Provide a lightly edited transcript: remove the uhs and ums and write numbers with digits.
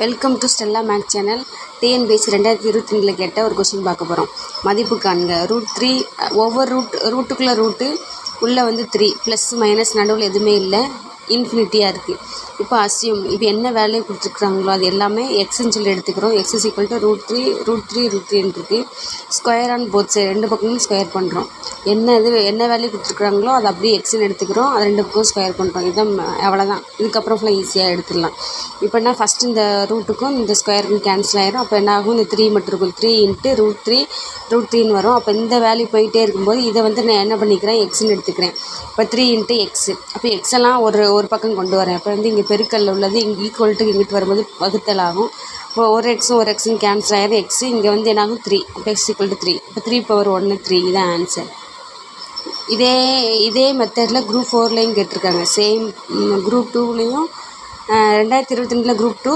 Welcome to Stella Max channel. TNPSC 2022 கேட்ட ஒரு question பார்க்க போகிறோம். மதிப்பு காண்க. ரூட் 3 ஒவ்வொரு ரூட்டுக்குள்ளே உள்ளே வந்து 3 ப்ளஸ் மைனஸ் நடுவில் எதுவுமே இல்லை, இன்ஃபினிட்டியாக இருக்குது. இப்போ இப்போ என்ன வேல்யூ கொடுத்துருக்குறாங்களோ அது எல்லாமே எக்ஸ்ன்னு சொல்லி எடுத்துக்கிறோம். X is equal to root three இருக்குது. ஸ்கொயர் ஆன் போத் சைடு, ரெண்டு பக்கமும் ஸ்கொயர் பண்ணுறோம். என்ன வேல்யூ கொடுத்துருக்குறாங்களோ அதை அப்படியே எக்ஸ்ன்னு எடுத்துக்கிறோம், அது ரெண்டு பக்கம் ஸ்கொயர் பண்ணுறோம். இதுதான், அவ்வளோதான். இதுக்கப்புறம் ஃபுல்லாக ஈஸியாக எடுத்துடலாம். இப்போ என்ன, ஃபஸ்ட்டு இந்த ரூட்டுக்கும் இந்த ஸ்கொயருக்கும் கேன்சல் ஆகிரும். அப்போ என்ன ஆகும், இந்த 3 மட்டும் இருக்கும். 3 × ரூட் த்ரீன்னு வரும். அப்போ இந்த வேல்யூ போயிட்டே இருக்கும்போது இதை வந்து நான் என்ன பண்ணிக்கிறேன், எக்ஸ்ன்னு எடுத்துக்கிறேன். இப்போ 3 × எக்ஸ். அப்போ எக்ஸ் எல்லாம் ஒரு பக்கம் கொண்டு வரேன். அப்போ வந்து இங்கே பெருக்கல்ல உள்ளது இங்கே ஈக்குவல்ட்டு இங்கிட்டு வரும்போது வகுத்தல் ஆகும். இப்போ ஒரு எக்ஸும் கேன்சல் ஆகிடும். எக்ஸ் இங்கே வந்து என்ன ஆகும், 3. இப்போ எக்ஸ் ஈக்குவல் டு 3. இப்போ 3/1 3. இதான் ஆன்சர். இதே மெத்தடில் குரூப் 4லையும் கேட்டிருக்காங்க. Same group 2லேயும் 2022 group 2